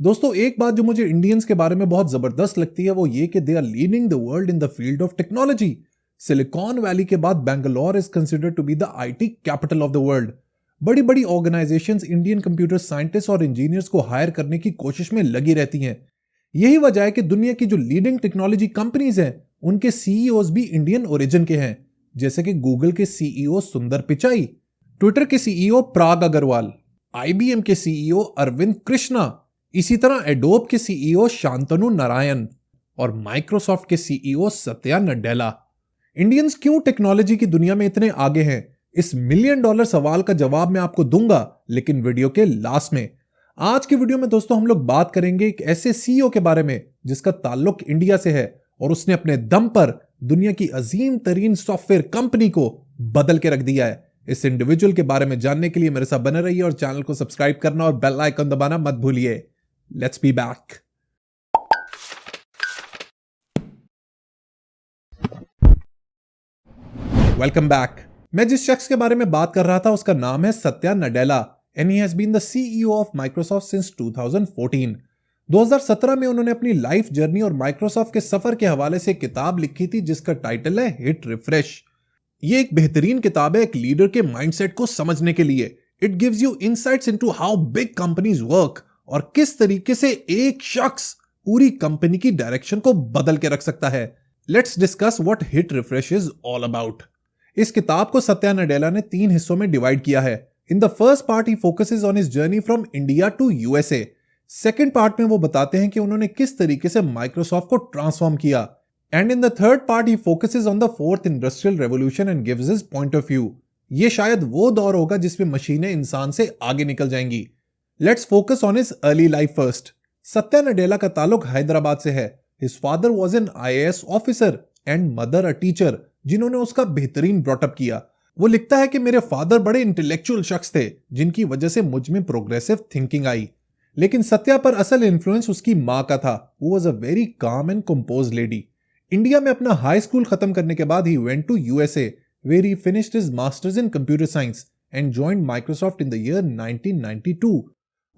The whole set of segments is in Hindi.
दोस्तों, एक बात जो मुझे इंडियंस के बारे में बहुत जबरदस्त लगती है वो ये कि they are leading the world in the field of technology. Silicon Valley के बाद Bangalore is considered to be the IT capital of the world. बड़ी बड़ी ऑर्गेनाइजेशंस इंडियन कंप्यूटर साइंटिस्ट और इंजीनियर्स को हायर करने की कोशिश में लगी रहती हैं। यही वजह है कि दुनिया की जो लीडिंग टेक्नोलॉजी कंपनीज हैं उनके सीईओज भी इंडियन ओरिजिन के हैं, जैसे कि गूगल के सीईओ सुंदर पिचाई, ट्विटर के सीईओ पराग अग्रवाल, आईबीएम के सीईओ अरविंद कृष्णा, इसी तरह एडोब के सीईओ शांतनु नारायण और माइक्रोसॉफ्ट के सीईओ सत्या नडेला। इंडियंस क्यों टेक्नोलॉजी की दुनिया में इतने आगे हैं, इस मिलियन डॉलर सवाल का जवाब मैं आपको दूंगा, लेकिन वीडियो के लास्ट में। आज की वीडियो में दोस्तों हम लोग बात करेंगे एक ऐसे सीईओ के बारे में जिसका ताल्लुक इंडिया से है और उसने अपने दम पर दुनिया की अजीम तरीन सॉफ्टवेयर कंपनी को बदल के रख दिया है। इस इंडिविजुअल के बारे में जानने के लिए मेरे साथ बने रहिए और चैनल को सब्सक्राइब करना और बेल आइकन दबाना मत भूलिए। Let's be back. Welcome back. मैं जिस शख्स के बारे में बात कर रहा था उसका नाम है Satya Nadella and he has been the CEO of Microsoft since 2014। 2017 में उन्होंने अपनी लाइफ जर्नी और माइक्रोसॉफ्ट के सफर के हवाले से किताब लिखी थी जिसका टाइटल है हिट रिफ्रेश। ये एक बेहतरीन किताब है एक लीडर के माइंडसेट को समझने के लिए। It gives you insights into how big companies work और किस तरीके से एक शख्स पूरी कंपनी की डायरेक्शन को बदल के रख सकता है। Let's discuss what hit refresh is all about. इस किताब को सत्या नडेला ने 3 हिस्सों में डिवाइड किया है। In the first part he focuses on his journey from India to USA. Second part में वो बताते हैं कि उन्होंने किस तरीके से माइक्रोसॉफ्ट को ट्रांसफॉर्म किया। And in the third part he focuses on the fourth industrial revolution and gives his point of view. ये शायद वो दौर होगा जिसमें मशीनें इंसान से आगे निकल जाएंगी। Let's focus on his early life first. Satya Nadella का ताल्लुक हैदराबाद से है। His father was an IAS officer and mother a teacher, जिन्होंने उसका बेहतरीन ब्रॉटअप किया। वो लिखता है कि मेरे फादर बड़े इंटेलेक्चुअल शख्स थे जिनकी वजह से मुझ में प्रोग्रेसिव थिंकिंग आई, लेकिन सत्या पर असल इन्फ्लुएंस उसकी मां का था। वो was a very calm and compose lady. India में अपना हाई स्कूल खत्म करने के बाद he went to USA where he finished his masters in computer science and joined Microsoft in the year 1992।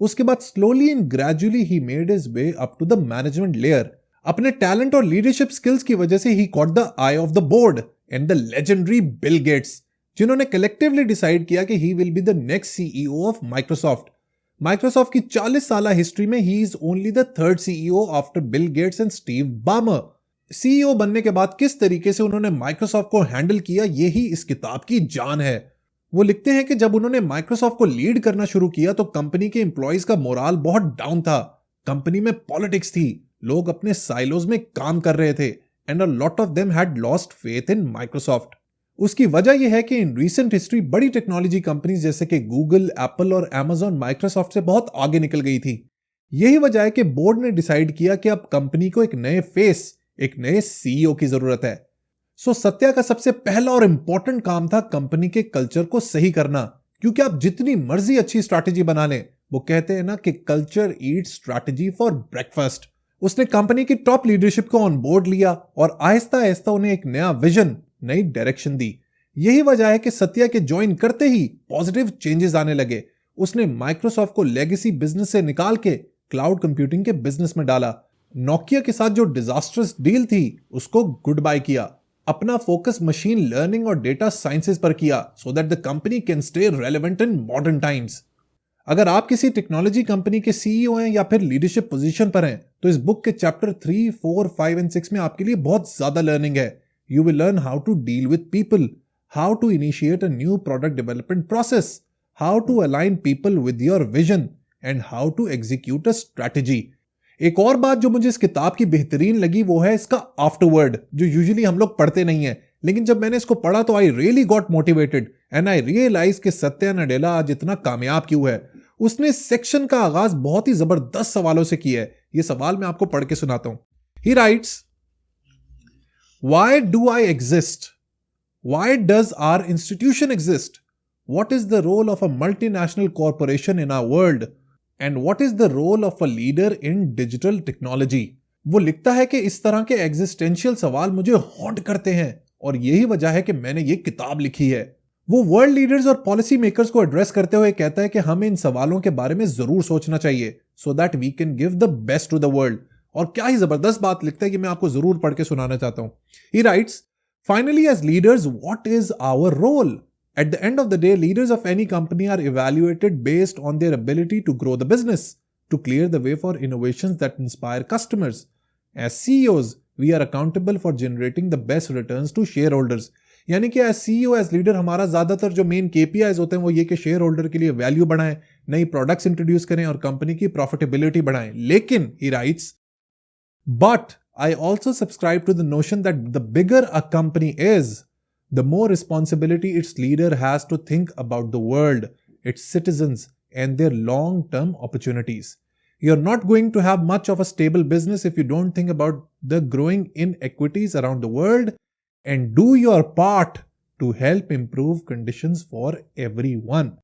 उसके बाद slowly and gradually he made his way up to the management layer. अपने टैलेंट और लीडरशिप स्किल्स की वजह से he caught the eye of the board and the legendary Bill Gates, जिन्होंने कलेक्टिवली डिसाइड किया कि he will be the next CEO of Microsoft. Microsoft की 40 साल हिस्ट्री में he is only the third CEO after Bill Gates and Steve बामर। CEO बनने के बाद किस तरीके से उन्होंने माइक्रोसॉफ्ट को हैंडल किया, यही इस किताब की जान है। वो लिखते हैं कि जब उन्होंने माइक्रोसॉफ्ट को लीड करना शुरू किया तो कंपनी के एम्प्लॉइज का मोराल बहुत डाउन था। कंपनी में पॉलिटिक्स थी, लोग अपने साइलोज में काम कर रहे थे and a lot of them had lost faith in Microsoft. उसकी वजह यह है कि इन रीसेंट हिस्ट्री बड़ी टेक्नोलॉजी कंपनीज जैसे कि गूगल, एप्पल और अमेजॉन माइक्रोसॉफ्ट से बहुत आगे निकल गई थी। यही वजह है कि बोर्ड ने डिसाइड किया कि अब कंपनी को एक नए फेस, एक नए सीईओ की जरूरत है। सो सत्या का सबसे पहला और इंपॉर्टेंट काम था कंपनी के कल्चर को सही करना, क्योंकि आप जितनी मर्जी अच्छी स्ट्रैटेजी बना लें, वो कहते हैं ना कि culture Yeats strategy for breakfast. उसने कंपनी की टॉप लीडरशिप को ऑन बोर्ड लिया और आहिस्ता आहिस्ता उन्हें एक नया विजन, नई डायरेक्शन दी। यही वजह है कि सत्या के ज्वाइन करते ही पॉजिटिव चेंजेस आने लगे। उसने माइक्रोसॉफ्ट को लेगेसी बिजनेस से निकाल के क्लाउड कंप्यूटिंग के बिजनेस में डाला। नोकिया के साथ जो डिजास्टर्स डील थी उसको गुड बाय किया। अपना फोकस मशीन लर्निंग और डेटा साइंसेस पर किया so that the company can stay relevant in modern times. अगर आप किसी टेक्नोलॉजी कंपनी के सीईओ हैं या फिर लीडरशिप पोजीशन पर हैं तो इस बुक के चैप्टर 3, 4, 5 एंड 6 में आपके लिए बहुत ज्यादा लर्निंग है। You will learn how to deal with people, how to initiate a new product development process, how to align people with your vision and how to execute a strategy. एक और बात जो मुझे इस किताब की बेहतरीन लगी वो है इसका आफ्टरवर्ड, जो यूजुअली हम लोग पढ़ते नहीं है, लेकिन जब मैंने इसको पढ़ा तो I really got motivated and I realise कि सत्या नडेला आज इतना कामयाब क्यों है। उसने इस सेक्शन का आगाज बहुत ही जबरदस्त सवालों से किया है। ये सवाल मैं आपको पढ़ के सुनाता हूं। He writes, why do I exist? Why does our institution exist? What is the role of a multinational corporation in our world? And what is the role of a leader in digital technology? वो लिखता है कि इस तरह के एग्जिस्टेंशियल सवाल मुझे हॉन्ट करते हैं और यही वजह है कि मैंने ये किताब लिखी है। वो वर्ल्ड लीडर्स और पॉलिसी मेकर्स को एड्रेस करते हुए कहता है कि हमें इन सवालों के बारे में जरूर सोचना चाहिए so that we can give the best to the world. और क्या ही जबरदस्त बात लिखता है कि मैं आपको जरूर पढ़ के सुनाना चाहता हूं। He writes, finally as leaders what is our role? At the end of the day, leaders of any company are evaluated based on their ability to grow the business, to clear the way for innovations that inspire customers. As CEOs, we are accountable for generating the best returns to shareholders. यानी कि एज सीईओ एज लीडर हमारा ज्यादातर जो मेन केपीआईज होते हैं वो ये कि शेयर होल्डर के लिए वैल्यू बढ़ाएं, नई प्रोडक्ट्स इंट्रोड्यूस करें और कंपनी की प्रॉफिटेबिलिटी बढ़ाएं। लेकिन he writes, but I also subscribe to the notion that the bigger a company is, the more responsibility its leader has to think about the world, its citizens, and their long-term opportunities. You're not going to have much of a stable business if you don't think about the growing inequities around the world and do your part to help improve conditions for everyone.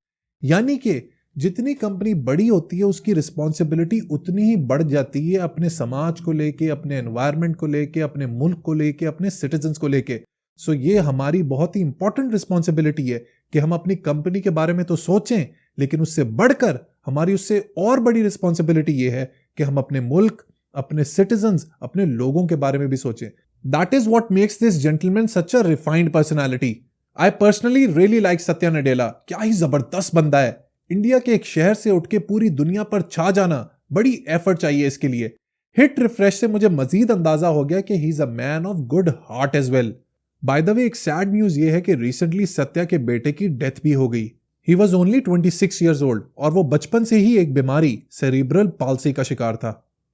यानी कि जितनी कंपनी बड़ी होती है उसकी रिस्पॉन्सिबिलिटी उतनी ही बढ़ जाती है अपने समाज को लेके, अपने एनवायरनमेंट को लेके, अपने मुल्क को लेके, अपने सिटीजन्स को लेके। सो ये हमारी बहुत ही इंपॉर्टेंट रिस्पॉन्सिबिलिटी है कि हम अपनी कंपनी के बारे में तो सोचें, लेकिन उससे बढ़कर हमारी उससे और बड़ी रिस्पॉन्सिबिलिटी ये है कि हम अपने मुल्क, अपने सिटीजन्स, अपने लोगों के बारे में भी सोचें। That is what makes this gentleman such a refined personality. I personally really like Satya Nadella. क्या ही जबरदस्त बंदा है। इंडिया के एक शहर से उठ के पूरी दुनिया पर छा जाना, बड़ी एफर्ट चाहिए इसके लिए। हिट रिफ्रेश से मुझे मजीद अंदाजा हो गया कि he is a man of good heart as well. By the way, एक सैड न्यूज ये है कि रिसेंटली सत्या के बेटे की डेथ भी हो गई। He was only 26 years old और वो बचपन से ही एक बीमारी सेरिब्रल पाल्सी का शिकार था।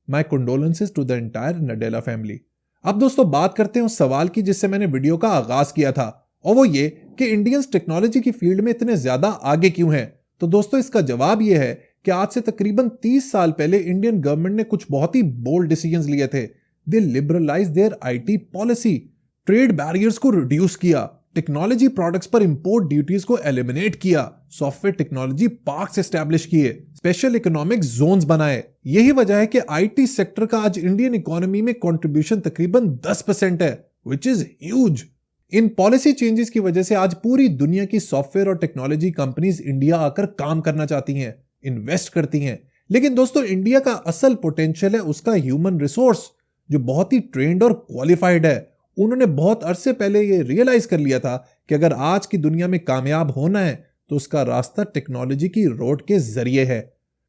My condolences to the entire Nadella family. अब दोस्तों बात करते हैं उस सवाल की जिससे मैंने वीडियो का आगाज किया था, और वो ये कि इंडियंस टेक्नोलॉजी की फील्ड में इतने ज्यादा आगे क्यों हैं। तो दोस्तों इसका जवाब ये है कि आज से तकरीबन 30 साल पहले इंडियन गवर्नमेंट ने कुछ बहुत ही बोल्ड डिसीजंस लिए थे। They liberalise their IT policy, trade barriers को रिड्यूस किया, टेक्नोलॉजी प्रोडक्ट्स पर इंपोर्ट ड्यूटीज को एलिमिनेट किया, सॉफ्टवेयर टेक्नोलॉजी पार्क्स एस्टैब्लिश किए, स्पेशल इकोनॉमिक जोन्स बनाए। यही वजह है कि आईटी सेक्टर का आज इंडियन इकोनॉमी में कंट्रीब्यूशन तकरीबन 10% है, which is huge. In policy changes की वजह से आज पूरी दुनिया की सॉफ्टवेयर और टेक्नोलॉजी कंपनीज इंडिया आकर काम करना चाहती हैं, इन्वेस्ट करती हैं। लेकिन दोस्तों इंडिया का असल पोटेंशियल है उसका ह्यूमन रिसोर्स, जो बहुत ही ट्रेंड और क्वालिफाइड है। उन्होंने बहुत अरसे पहले ये रियलाइज कर लिया था कि अगर आज की दुनिया में कामयाब होना है तो उसका रास्ता टेक्नोलॉजी की रोड के जरिए है।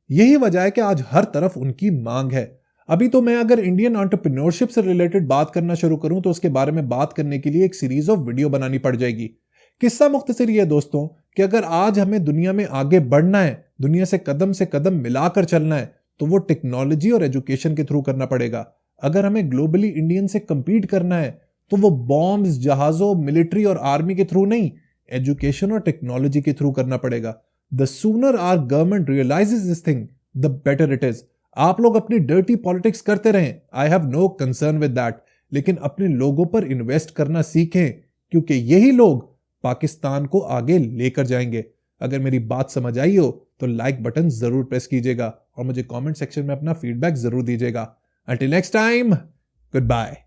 यही वजह है कि आज हर तरफ उनकी मांग है। अभी तो मैं अगर इंडियन एंटरप्रेन्योरशिप से रिलेटेड बात करना शुरू करूं तो उसके बारे में बात करने के लिए एक सीरीज ऑफ वीडियो बनानी पड़ जाएगी। किस्सा मुख्तसर ये दोस्तों कि अगर आज हमें दुनिया में आगे बढ़ना है, दुनिया से कदम मिलाकर चलना है, तो वो टेक्नोलॉजी और एजुकेशन के थ्रू करना पड़ेगा। अगर हमें ग्लोबली इंडियन से कंपीट करना है तो वो बॉम्ब्स, जहाजों, मिलिट्री और आर्मी के थ्रू नहीं, एजुकेशन और टेक्नोलॉजी के थ्रू करना पड़ेगा। The sooner our government realises this thing, the better it is. आप लोग अपनी डर्टी पॉलिटिक्स करते रहें, I have no concern with that, लेकिन अपने लोगों पर इन्वेस्ट करना सीखें, क्योंकि यही लोग पाकिस्तान को आगे लेकर जाएंगे। अगर मेरी बात समझ आई हो तो लाइक बटन जरूर प्रेस कीजिएगा और मुझे कमेंट सेक्शन में अपना फीडबैक जरूर दीजिएगा। Until next time, goodbye.